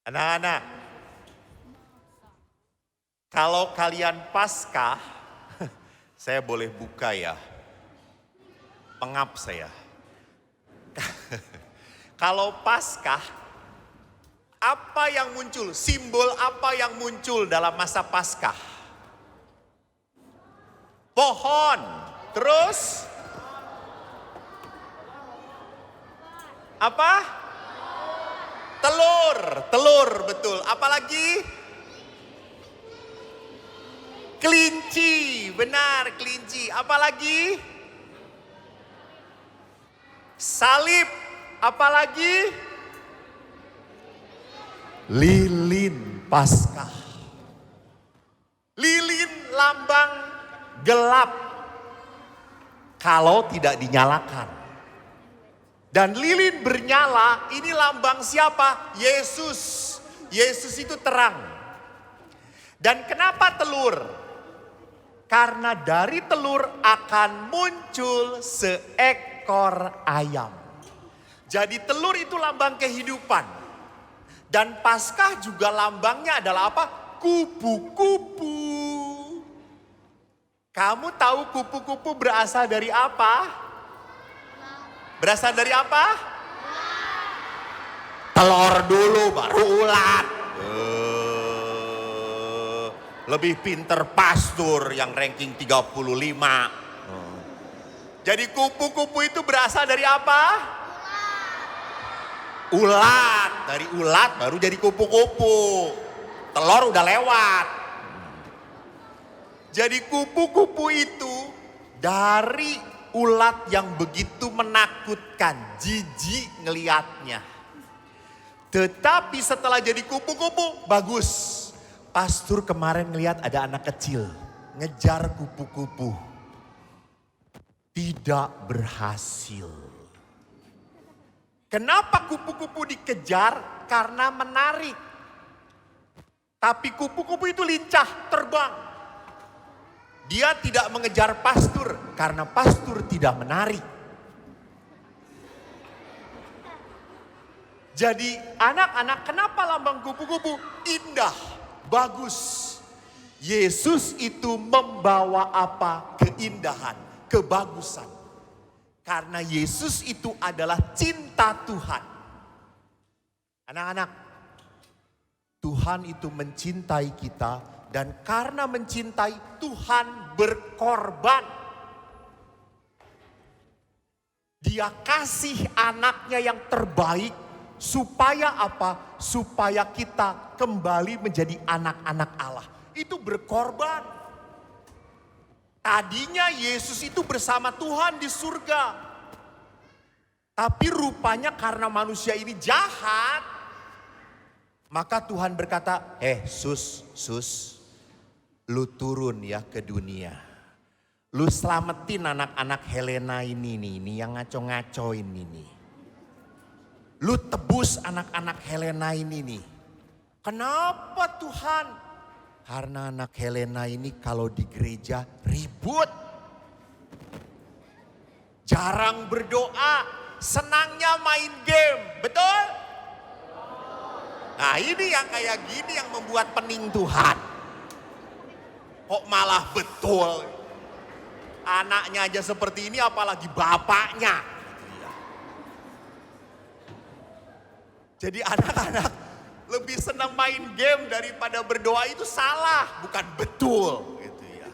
Anak-anak, kalau kalian Paskah, saya boleh buka ya. Pengap saya. Kalau Paskah, apa yang muncul? Simbol apa yang muncul dalam masa Paskah? Pohon. Terus? Apa? Telur betul. Apalagi? Kelinci, benar kelinci. Apalagi? Salib, apalagi? Lilin Paskah. Lilin lambang gelap kalau tidak dinyalakan. Dan lilin bernyala, ini lambang siapa? Yesus. Yesus itu terang. Dan kenapa telur? Karena dari telur akan muncul seekor ayam. Jadi telur itu lambang kehidupan. Dan Paskah juga lambangnya adalah apa? Kupu-kupu. Kamu tahu kupu-kupu berasal dari apa? Berasal dari apa? Telur dulu baru ulat. Lebih pinter pastur yang ranking 35. Jadi kupu-kupu itu berasal dari apa? Ulat. Dari ulat baru jadi kupu-kupu. Telur udah lewat. Jadi kupu-kupu itu dari ulat yang begitu menakutkan, jijik ngelihatnya. Tetapi setelah jadi kupu-kupu, bagus. Pastur kemarin ngelihat ada anak kecil ngejar kupu-kupu. Tidak berhasil. Kenapa kupu-kupu dikejar? Karena menarik. Tapi kupu-kupu itu lincah, terbang. Dia tidak mengejar pastur karena pastur tidak menarik. Jadi anak-anak, kenapa lambang kupu-kupu? Indah, bagus. Yesus itu membawa apa? Keindahan, kebagusan. Karena Yesus itu adalah cinta Tuhan. Anak-anak, Tuhan itu mencintai kita. Dan karena mencintai, Tuhan berkorban. Dia kasih anaknya yang terbaik. Supaya apa? Supaya kita kembali menjadi anak-anak Allah. Itu berkorban. Tadinya Yesus itu bersama Tuhan di surga. Tapi rupanya karena manusia ini jahat. Maka Tuhan berkata, sus. Lu turun ya ke dunia. Lu selamatin anak-anak Helena ini nih yang ngaco-ngacoin ini. Lu tebus anak-anak Helena ini nih. Kenapa Tuhan? Karena anak Helena ini kalau di gereja ribut. Jarang berdoa, senangnya main game, betul? Nah ini yang kayak gini yang membuat pening Tuhan. Kok malah betul. Anaknya aja seperti ini apalagi bapaknya. Jadi anak-anak lebih senang main game daripada berdoa itu salah. Bukan betul. Gitu ya.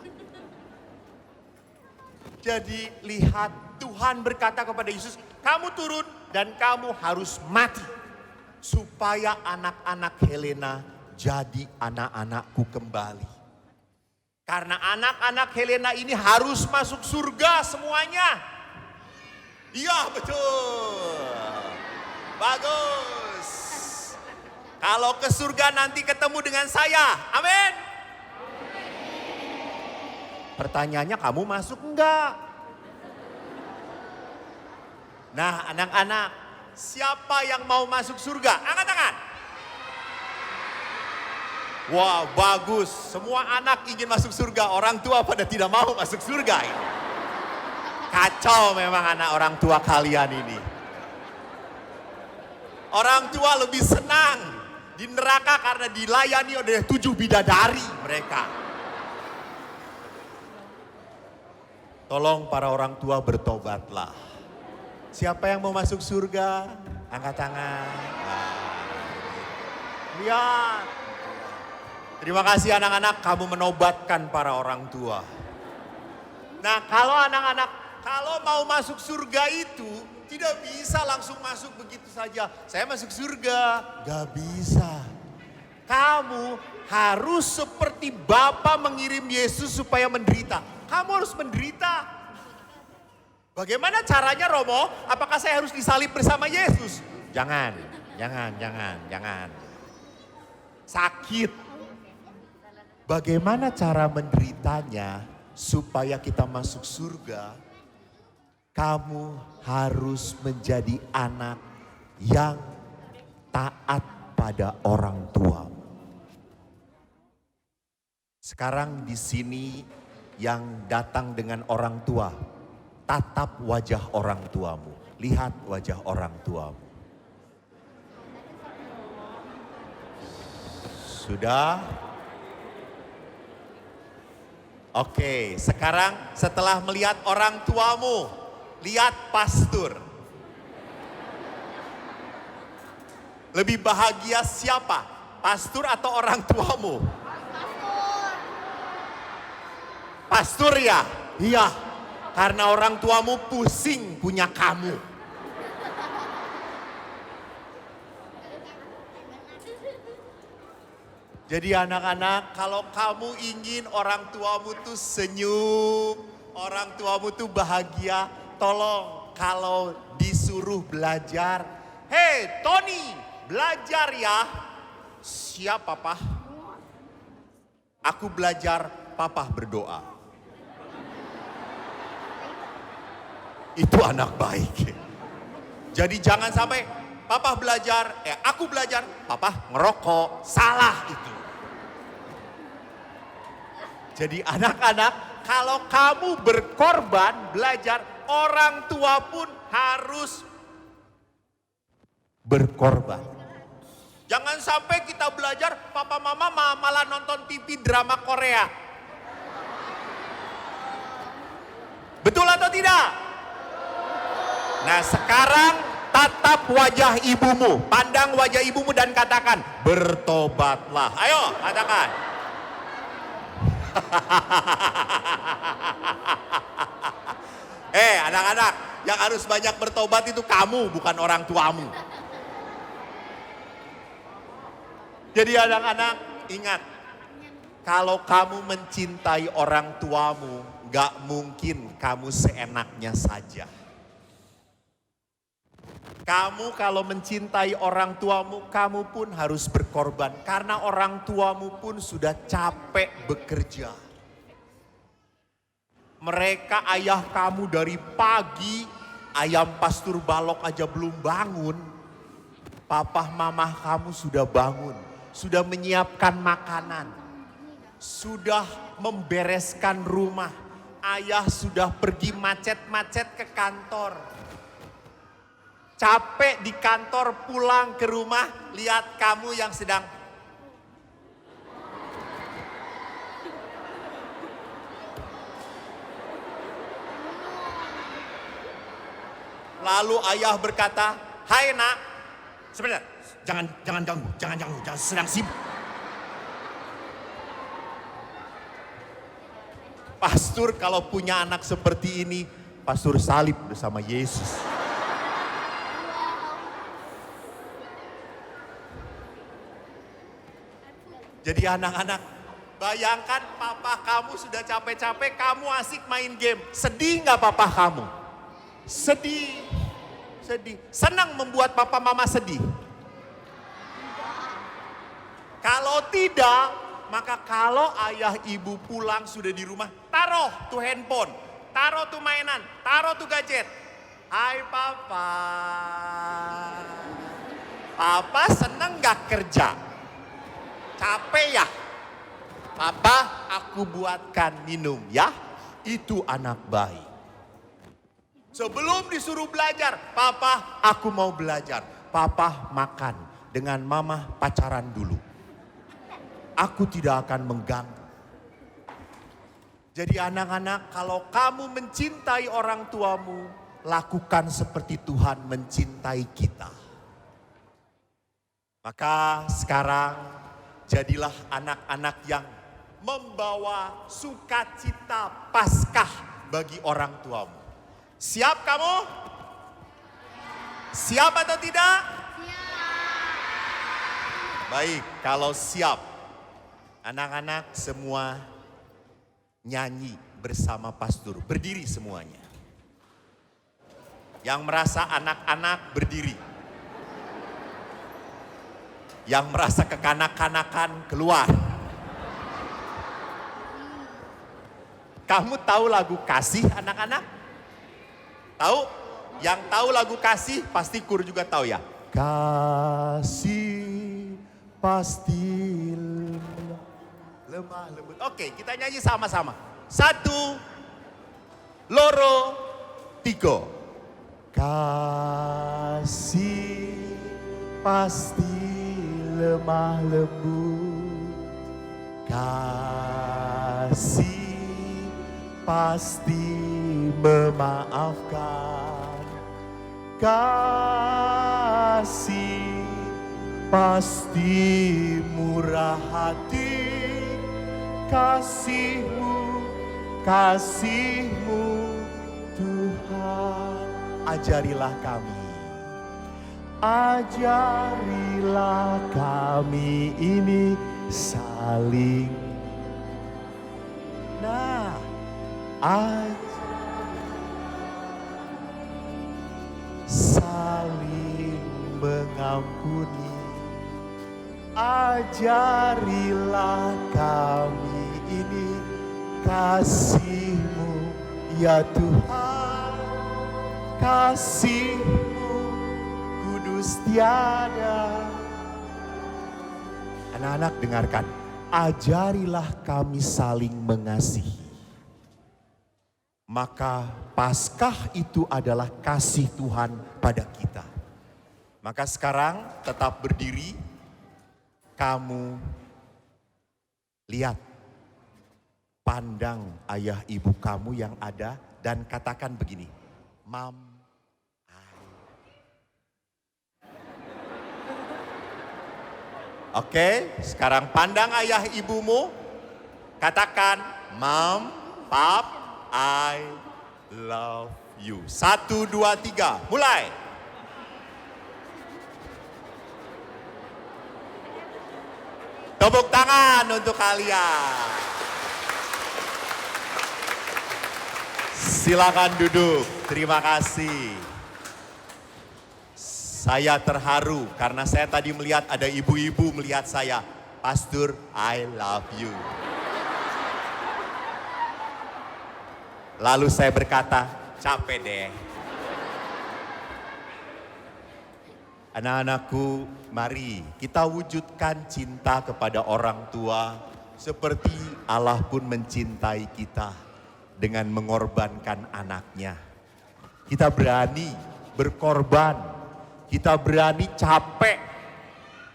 Jadi lihat Tuhan berkata kepada Yesus, kamu turun dan kamu harus mati. Supaya anak-anak Helena jadi anak-anakku kembali. Karena anak-anak Helena ini harus masuk surga semuanya. Iya betul. Bagus. Kalau ke surga nanti ketemu dengan saya. Amin. Pertanyaannya kamu masuk enggak? Nah anak-anak, siapa yang mau masuk surga? Angkat tangan. Wah bagus, semua anak ingin masuk surga, orang tua pada tidak mau masuk surga ini. Kacau memang anak orang tua kalian ini. Orang tua lebih senang Di neraka karena dilayani oleh 7 bidadari mereka. Tolong para orang tua bertobatlah. Siapa yang mau masuk surga? Angkat tangan. Lihat. Terima kasih anak-anak, kamu menobatkan para orang tua. Nah, kalau anak-anak, kalau mau masuk surga itu tidak bisa langsung masuk begitu saja. Saya masuk surga, gak bisa. Kamu harus seperti Bapa mengirim Yesus supaya menderita. Kamu harus menderita. Bagaimana caranya Romo? Apakah saya harus disalib bersama Yesus? Jangan. Sakit. Bagaimana cara menderitanya supaya kita masuk surga? Kamu harus menjadi anak yang taat pada orang tuamu. Sekarang di sini yang datang dengan orang tua, tatap wajah orang tuamu, lihat wajah orang tuamu. Sudah? Oke, sekarang setelah melihat orang tuamu, lihat pastor. Lebih bahagia siapa? Pastor atau orang tuamu? Pastor ya? Iya, karena orang tuamu pusing punya kamu. Jadi anak-anak, kalau kamu ingin orang tuamu tuh senyum, orang tuamu tuh bahagia, tolong kalau disuruh belajar, "Hei Tony, belajar ya." "Siap papa." "Aku belajar, papa berdoa." Itu anak baik. Jadi jangan sampai papa belajar, aku belajar, papa ngerokok. Salah itu. Jadi anak-anak, kalau kamu berkorban belajar, orang tua pun harus berkorban. Jangan sampai kita belajar, papa mama malah nonton TV drama Korea. Betul atau tidak? Nah sekarang tatap wajah ibumu, pandang wajah ibumu dan katakan, bertobatlah. Ayo katakan. Anak-anak, yang harus banyak bertobat itu kamu, bukan orang tuamu. Jadi anak-anak, ingat, kalau kamu mencintai orang tuamu, gak mungkin kamu seenaknya saja. Kamu kalau mencintai orang tuamu, kamu pun harus berkorban. Karena orang tuamu pun sudah capek bekerja. Mereka ayah kamu dari pagi, ayam pastur balok aja belum bangun. Papa mama kamu sudah bangun, sudah menyiapkan makanan. Sudah membereskan rumah. Ayah sudah pergi macet-macet ke kantor. Capek di kantor, pulang ke rumah, lihat kamu yang sedang lalu ayah berkata, "Hai nak, sebentar, jangan ganggu, jangan sedang sibuk." Pastor kalau punya anak seperti ini, pastor salib bersama Yesus. Jadi anak-anak, bayangkan papa kamu sudah capek-capek, kamu asik main game. Sedih gak papa kamu? Sedih. Senang membuat papa mama sedih? Kalau tidak, maka kalau ayah ibu pulang sudah di rumah, taruh tuh handphone, taruh tuh mainan, taruh tuh gadget. "Hai papa. Papa seneng gak kerja? Capek ya? Papa, aku buatkan minum ya." Itu anak baik. Sebelum disuruh belajar, "Papa, aku mau belajar." Papa makan. dengan mama pacaran dulu. Aku tidak akan mengganggu. Jadi anak-anak, kalau kamu mencintai orang tuamu, lakukan seperti Tuhan mencintai kita. Maka sekarang jadilah anak-anak yang membawa sukacita Paskah bagi orang tuamu. Siap kamu? Siap atau tidak? Baik, kalau siap, anak-anak semua nyanyi bersama pastor. Berdiri semuanya. Yang merasa anak-anak berdiri. Yang merasa kekanak-kanakan keluar. Kamu tahu lagu Kasih anak-anak? Tahu? Yang tahu lagu Kasih pasti Kur juga tahu ya. Kasih pasti lemah lembut. Oke, kita nyanyi sama-sama. 1, 2, 3. Kasih pasti lemah lembut. Kasih pasti memaafkan. Kasih pasti murah hati. Kasih-Mu, kasih-Mu Tuhan. Ajarilah kami. Ajarilah kami ini saling. Nah, saling mengampuni. Ajarilah kami ini kasih-Mu ya Tuhan. Kasih-Mu kudus tiada. Anak-anak dengarkan. Ajarilah kami saling mengasihi. Maka Paskah itu adalah kasih Tuhan pada kita. Maka sekarang tetap berdiri. Kamu lihat, pandang ayah ibu kamu yang ada dan katakan begini, Mam, Oke, sekarang pandang ayah ibumu, katakan, Mom, Pap, I love you. 1, 2, 3, mulai. Tepuk tangan untuk kalian. Silakan duduk, terima kasih. Saya terharu karena saya tadi melihat ada ibu-ibu melihat saya. Pastor, I love you. Lalu saya berkata, capek deh. Anak-anakku, mari kita wujudkan cinta kepada orang tua seperti Allah pun mencintai kita dengan mengorbankan anaknya. Kita berani berkorban, kita berani capek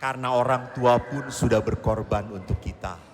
karena orang tua pun sudah berkorban untuk kita.